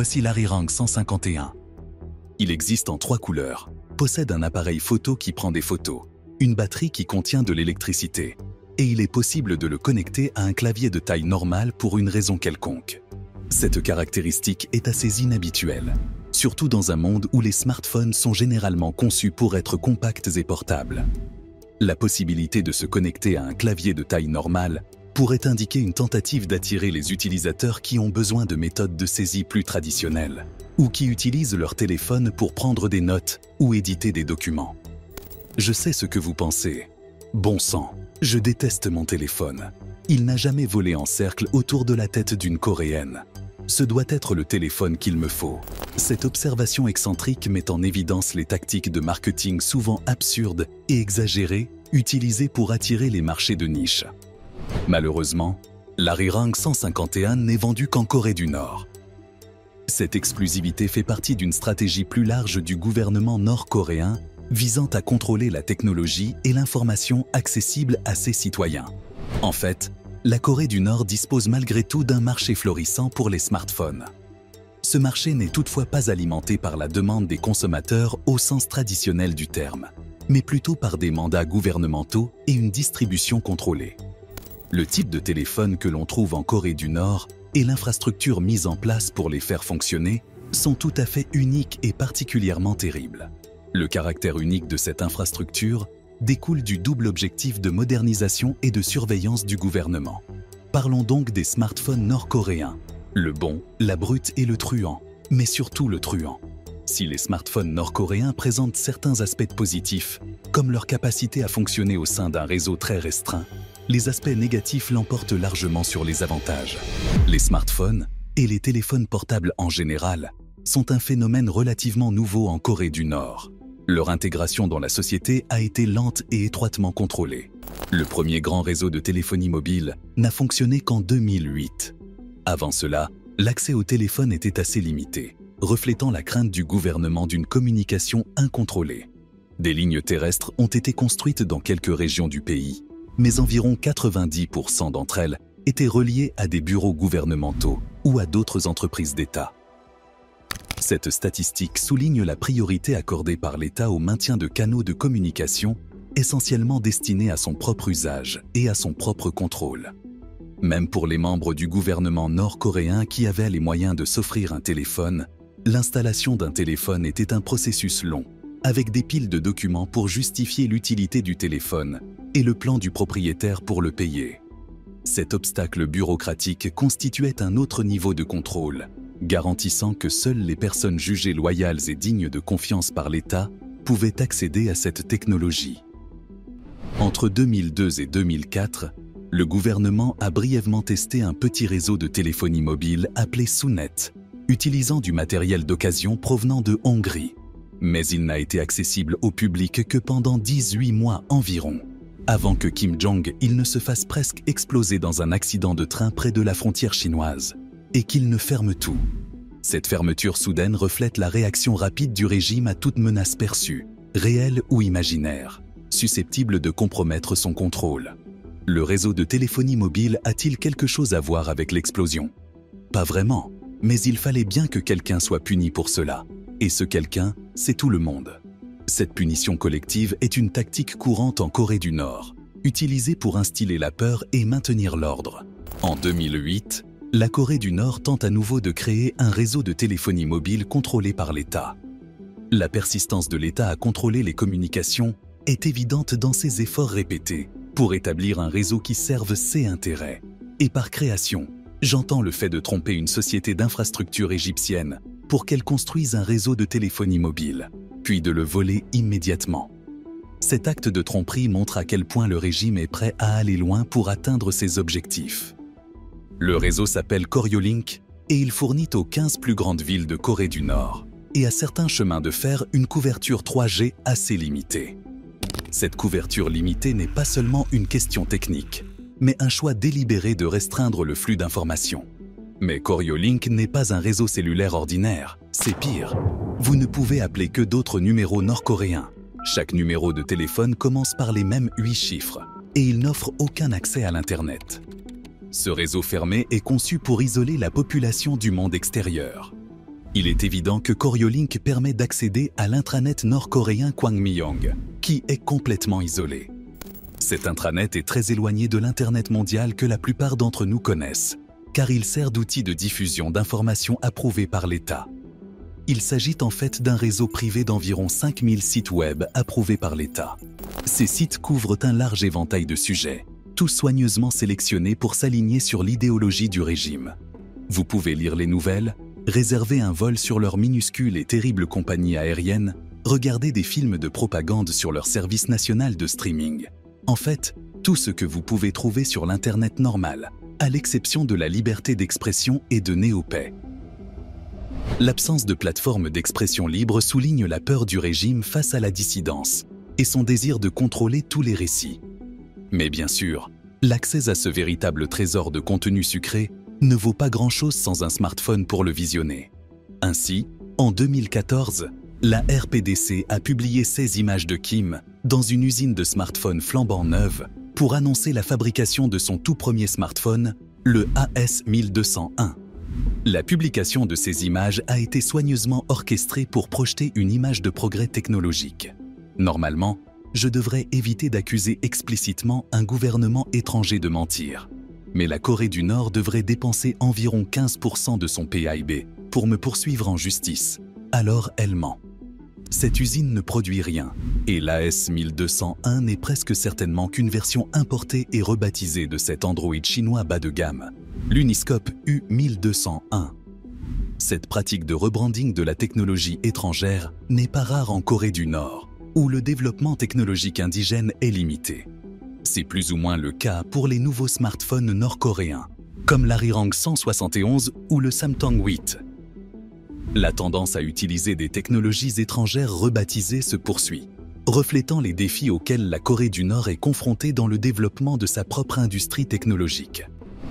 Voici l'Arirang 151. Il existe en 3 couleurs, possède un appareil photo qui prend des photos, une batterie qui contient de l'électricité, et il est possible de le connecter à un clavier de taille normale pour une raison quelconque. Cette caractéristique est assez inhabituelle, surtout dans un monde où les smartphones sont généralement conçus pour être compacts et portables. La possibilité de se connecter à un clavier de taille normale pourrait indiquer une tentative d'attirer les utilisateurs qui ont besoin de méthodes de saisie plus traditionnelles ou qui utilisent leur téléphone pour prendre des notes ou éditer des documents. Je sais ce que vous pensez. Bon sang, je déteste mon téléphone. Il n'a jamais volé en cercle autour de la tête d'une Coréenne. Ce doit être le téléphone qu'il me faut. Cette observation excentrique met en évidence les tactiques de marketing souvent absurdes et exagérées utilisées pour attirer les marchés de niche. Malheureusement, l'Arirang 151 n'est vendu qu'en Corée du Nord. Cette exclusivité fait partie d'une stratégie plus large du gouvernement nord-coréen visant à contrôler la technologie et l'information accessible à ses citoyens. En fait, la Corée du Nord dispose malgré tout d'un marché florissant pour les smartphones. Ce marché n'est toutefois pas alimenté par la demande des consommateurs au sens traditionnel du terme, mais plutôt par des mandats gouvernementaux et une distribution contrôlée. Le type de téléphone que l'on trouve en Corée du Nord et l'infrastructure mise en place pour les faire fonctionner sont tout à fait uniques et particulièrement terribles. Le caractère unique de cette infrastructure découle du double objectif de modernisation et de surveillance du gouvernement. Parlons donc des smartphones nord-coréens, le bon, la brute et le truand, mais surtout le truand. Si les smartphones nord-coréens présentent certains aspects positifs, comme leur capacité à fonctionner au sein d'un réseau très restreint, les aspects négatifs l'emportent largement sur les avantages. Les smartphones, et les téléphones portables en général, sont un phénomène relativement nouveau en Corée du Nord. Leur intégration dans la société a été lente et étroitement contrôlée. Le premier grand réseau de téléphonie mobile n'a fonctionné qu'en 2008. Avant cela, l'accès au téléphone était assez limité, reflétant la crainte du gouvernement d'une communication incontrôlée. Des lignes terrestres ont été construites dans quelques régions du pays, mais environ 90% d'entre elles étaient reliées à des bureaux gouvernementaux ou à d'autres entreprises d'État. Cette statistique souligne la priorité accordée par l'État au maintien de canaux de communication essentiellement destinés à son propre usage et à son propre contrôle. Même pour les membres du gouvernement nord-coréen qui avaient les moyens de s'offrir un téléphone, l'installation d'un téléphone était un processus long, avec des piles de documents pour justifier l'utilité du téléphone et le plan du propriétaire pour le payer. Cet obstacle bureaucratique constituait un autre niveau de contrôle, garantissant que seules les personnes jugées loyales et dignes de confiance par l'État pouvaient accéder à cette technologie. Entre 2002 et 2004, le gouvernement a brièvement testé un petit réseau de téléphonie mobile appelé Sunet, utilisant du matériel d'occasion provenant de Hongrie. Mais il n'a été accessible au public que pendant 18 mois environ, avant que Kim Jong-il ne se fasse presque exploser dans un accident de train près de la frontière chinoise, et qu'il ne ferme tout. Cette fermeture soudaine reflète la réaction rapide du régime à toute menace perçue, réelle ou imaginaire, susceptible de compromettre son contrôle. Le réseau de téléphonie mobile a-t-il quelque chose à voir avec l'explosion? Pas vraiment, mais il fallait bien que quelqu'un soit puni pour cela. Et ce quelqu'un, c'est tout le monde. Cette punition collective est une tactique courante en Corée du Nord, utilisée pour instiller la peur et maintenir l'ordre. En 2008, la Corée du Nord tente à nouveau de créer un réseau de téléphonie mobile contrôlé par l'État. La persistance de l'État à contrôler les communications est évidente dans ses efforts répétés pour établir un réseau qui serve ses intérêts. Et par création, j'entends le fait de tromper une société d'infrastructure égyptienne pour qu'elle construise un réseau de téléphonie mobile, puis de le voler immédiatement. Cet acte de tromperie montre à quel point le régime est prêt à aller loin pour atteindre ses objectifs. Le réseau s'appelle Koryolink et il fournit aux 15 plus grandes villes de Corée du Nord et à certains chemins de fer une couverture 3G assez limitée. Cette couverture limitée n'est pas seulement une question technique, mais un choix délibéré de restreindre le flux d'informations. Mais Koryolink n'est pas un réseau cellulaire ordinaire, c'est pire. Vous ne pouvez appeler que d'autres numéros nord-coréens. Chaque numéro de téléphone commence par les mêmes 8 chiffres et il n'offre aucun accès à l'Internet. Ce réseau fermé est conçu pour isoler la population du monde extérieur. Il est évident que Koryolink permet d'accéder à l'intranet nord-coréen Kwangmyong, qui est complètement isolé. Cet intranet est très éloigné de l'Internet mondial que la plupart d'entre nous connaissent, car il sert d'outil de diffusion d'informations approuvé par l'État. Il s'agit en fait d'un réseau privé d'environ 5000 sites web approuvés par l'État. Ces sites couvrent un large éventail de sujets, tous soigneusement sélectionnés pour s'aligner sur l'idéologie du régime. Vous pouvez lire les nouvelles, réserver un vol sur leur minuscule et terrible compagnie aérienne, regarder des films de propagande sur leur service national de streaming. En fait, tout ce que vous pouvez trouver sur l'Internet normal, à l'exception de la liberté d'expression et de néopais. L'absence de plateforme d'expression libre souligne la peur du régime face à la dissidence et son désir de contrôler tous les récits. Mais bien sûr, l'accès à ce véritable trésor de contenu sucré ne vaut pas grand-chose sans un smartphone pour le visionner. Ainsi, en 2014, la RPDC a publié 16 images de Kim dans une usine de smartphones flambant neuve pour annoncer la fabrication de son tout premier smartphone, le AS1201. La publication de ces images a été soigneusement orchestrée pour projeter une image de progrès technologique. Normalement, je devrais éviter d'accuser explicitement un gouvernement étranger de mentir. Mais la Corée du Nord devrait dépenser environ 15% de son PIB pour me poursuivre en justice. Alors elle ment. Cette usine ne produit rien, et l'AS1201 n'est presque certainement qu'une version importée et rebaptisée de cet Android chinois bas de gamme, l'Uniscope U1201. Cette pratique de rebranding de la technologie étrangère n'est pas rare en Corée du Nord, où le développement technologique indigène est limité. C'est plus ou moins le cas pour les nouveaux smartphones nord-coréens, comme l'Arirang 171 ou le Samsung 8. La tendance à utiliser des technologies étrangères rebaptisées se poursuit, reflétant les défis auxquels la Corée du Nord est confrontée dans le développement de sa propre industrie technologique.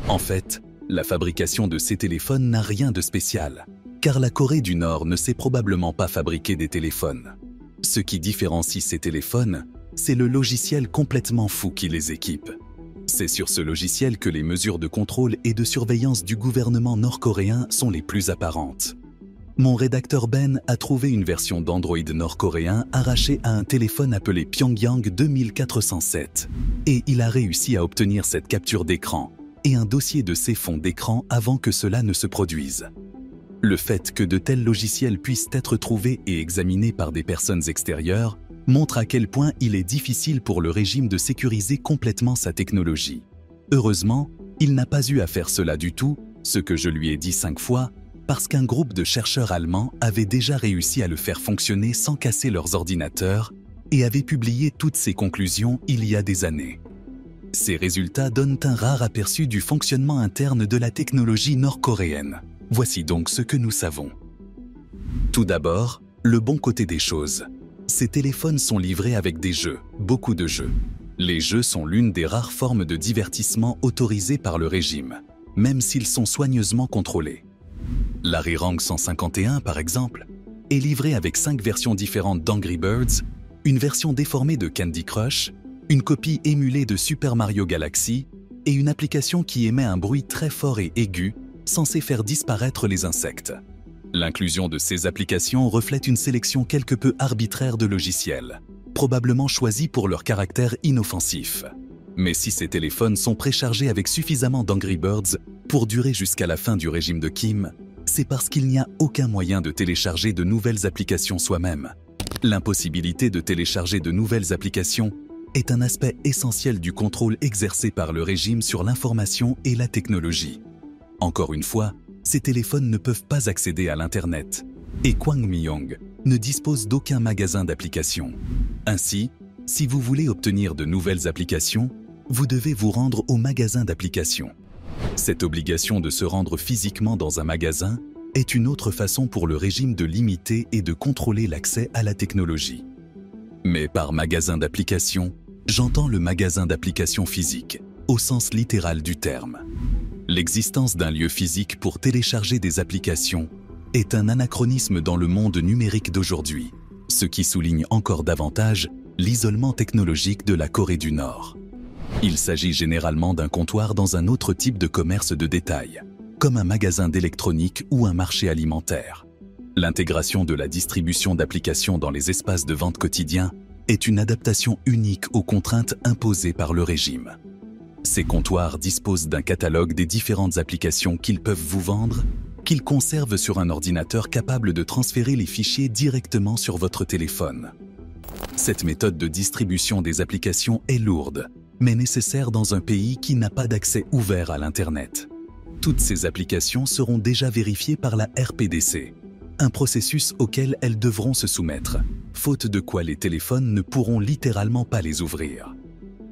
En fait, la fabrication de ces téléphones n'a rien de spécial, car la Corée du Nord ne sait probablement pas fabriquer des téléphones. Ce qui différencie ces téléphones, c'est le logiciel complètement fou qui les équipe. C'est sur ce logiciel que les mesures de contrôle et de surveillance du gouvernement nord-coréen sont les plus apparentes. Mon rédacteur Ben a trouvé une version d'Android nord-coréen arrachée à un téléphone appelé Pyongyang 2407 et il a réussi à obtenir cette capture d'écran et un dossier de ces fonds d'écran avant que cela ne se produise. Le fait que de tels logiciels puissent être trouvés et examinés par des personnes extérieures montre à quel point il est difficile pour le régime de sécuriser complètement sa technologie. Heureusement, il n'a pas eu à faire cela du tout, ce que je lui ai dit 5 fois, parce qu'un groupe de chercheurs allemands avait déjà réussi à le faire fonctionner sans casser leurs ordinateurs et avait publié toutes ses conclusions il y a des années. Ces résultats donnent un rare aperçu du fonctionnement interne de la technologie nord-coréenne. Voici donc ce que nous savons. Tout d'abord, le bon côté des choses. Ces téléphones sont livrés avec des jeux, beaucoup de jeux. Les jeux sont l'une des rares formes de divertissement autorisées par le régime, même s'ils sont soigneusement contrôlés. L'Arirang 151, par exemple, est livré avec 5 versions différentes d'Angry Birds, une version déformée de Candy Crush, une copie émulée de Super Mario Galaxy et une application qui émet un bruit très fort et aigu, censé faire disparaître les insectes. L'inclusion de ces applications reflète une sélection quelque peu arbitraire de logiciels, probablement choisis pour leur caractère inoffensif. Mais si ces téléphones sont préchargés avec suffisamment d'Angry Birds pour durer jusqu'à la fin du régime de Kim, c'est parce qu'il n'y a aucun moyen de télécharger de nouvelles applications soi-même. L'impossibilité de télécharger de nouvelles applications est un aspect essentiel du contrôle exercé par le régime sur l'information et la technologie. Encore une fois, ces téléphones ne peuvent pas accéder à l'Internet, et Kwangmyong ne dispose d'aucun magasin d'applications. Ainsi, si vous voulez obtenir de nouvelles applications, vous devez vous rendre au magasin d'applications. Cette obligation de se rendre physiquement dans un magasin est une autre façon pour le régime de limiter et de contrôler l'accès à la technologie. Mais par magasin d'applications, j'entends le magasin d'applications physique, au sens littéral du terme. L'existence d'un lieu physique pour télécharger des applications est un anachronisme dans le monde numérique d'aujourd'hui, ce qui souligne encore davantage l'isolement technologique de la Corée du Nord. Il s'agit généralement d'un comptoir dans un autre type de commerce de détail, comme un magasin d'électronique ou un marché alimentaire. L'intégration de la distribution d'applications dans les espaces de vente quotidiens est une adaptation unique aux contraintes imposées par le régime. Ces comptoirs disposent d'un catalogue des différentes applications qu'ils peuvent vous vendre, qu'ils conservent sur un ordinateur capable de transférer les fichiers directement sur votre téléphone. Cette méthode de distribution des applications est lourde, mais nécessaire dans un pays qui n'a pas d'accès ouvert à l'Internet. Toutes ces applications seront déjà vérifiées par la RPDC, un processus auquel elles devront se soumettre, faute de quoi les téléphones ne pourront littéralement pas les ouvrir.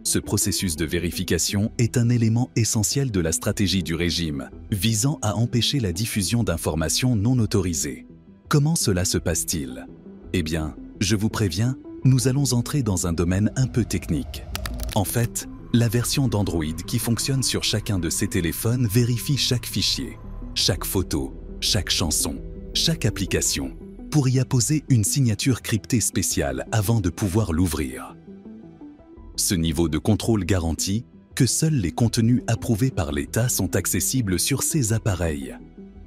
Ce processus de vérification est un élément essentiel de la stratégie du régime, visant à empêcher la diffusion d'informations non autorisées. Comment cela se passe-t-il? Eh bien, je vous préviens, nous allons entrer dans un domaine un peu technique. En fait, la version d'Android qui fonctionne sur chacun de ces téléphones vérifie chaque fichier, chaque photo, chaque chanson, chaque application, pour y apposer une signature cryptée spéciale avant de pouvoir l'ouvrir. Ce niveau de contrôle garantit que seuls les contenus approuvés par l'État sont accessibles sur ces appareils.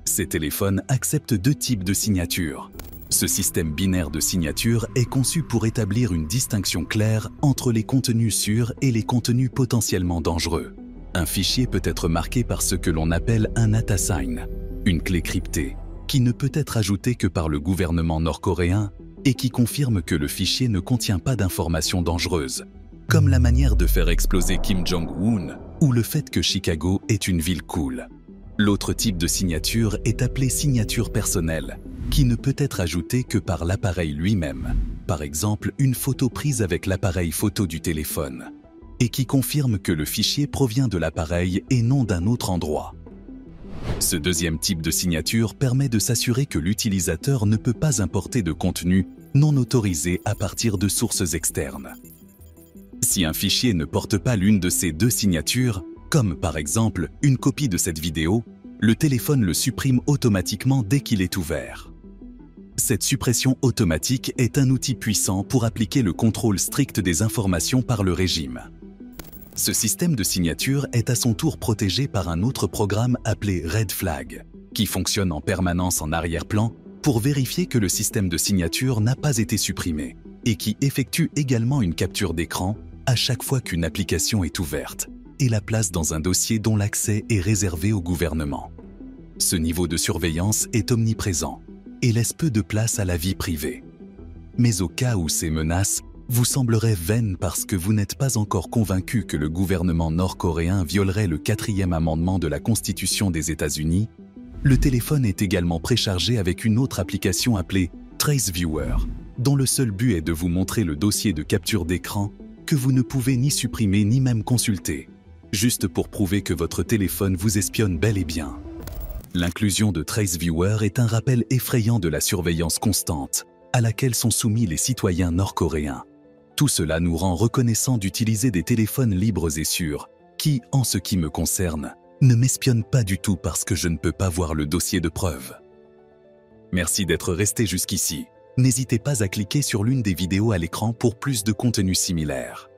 Ces téléphones acceptent deux types de signatures. Ce système binaire de signature est conçu pour établir une distinction claire entre les contenus sûrs et les contenus potentiellement dangereux. Un fichier peut être marqué par ce que l'on appelle un AtaSign, une clé cryptée, qui ne peut être ajoutée que par le gouvernement nord-coréen et qui confirme que le fichier ne contient pas d'informations dangereuses, comme la manière de faire exploser Kim Jong-un ou le fait que Chicago est une ville cool. L'autre type de signature est appelée signature personnelle, qui ne peut être ajoutée que par l'appareil lui-même, par exemple une photo prise avec l'appareil photo du téléphone, et qui confirme que le fichier provient de l'appareil et non d'un autre endroit. Ce deuxième type de signature permet de s'assurer que l'utilisateur ne peut pas importer de contenu non autorisé à partir de sources externes. Si un fichier ne porte pas l'une de ces deux signatures, comme par exemple une copie de cette vidéo, le téléphone le supprime automatiquement dès qu'il est ouvert. Cette suppression automatique est un outil puissant pour appliquer le contrôle strict des informations par le régime. Ce système de signature est à son tour protégé par un autre programme appelé Red Flag, qui fonctionne en permanence en arrière-plan pour vérifier que le système de signature n'a pas été supprimé et qui effectue également une capture d'écran à chaque fois qu'une application est ouverte et la place dans un dossier dont l'accès est réservé au gouvernement. Ce niveau de surveillance est omniprésent et laisse peu de place à la vie privée. Mais au cas où ces menaces vous sembleraient vaines parce que vous n'êtes pas encore convaincu que le gouvernement nord-coréen violerait le 4e amendement de la Constitution des États-Unis, le téléphone est également préchargé avec une autre application appelée TraceViewer, dont le seul but est de vous montrer le dossier de capture d'écran que vous ne pouvez ni supprimer ni même consulter, juste pour prouver que votre téléphone vous espionne bel et bien. L'inclusion de TraceViewer est un rappel effrayant de la surveillance constante à laquelle sont soumis les citoyens nord-coréens. Tout cela nous rend reconnaissants d'utiliser des téléphones libres et sûrs qui, en ce qui me concerne, ne m'espionnent pas du tout parce que je ne peux pas voir le dossier de preuve. Merci d'être resté jusqu'ici. N'hésitez pas à cliquer sur l'une des vidéos à l'écran pour plus de contenu similaire.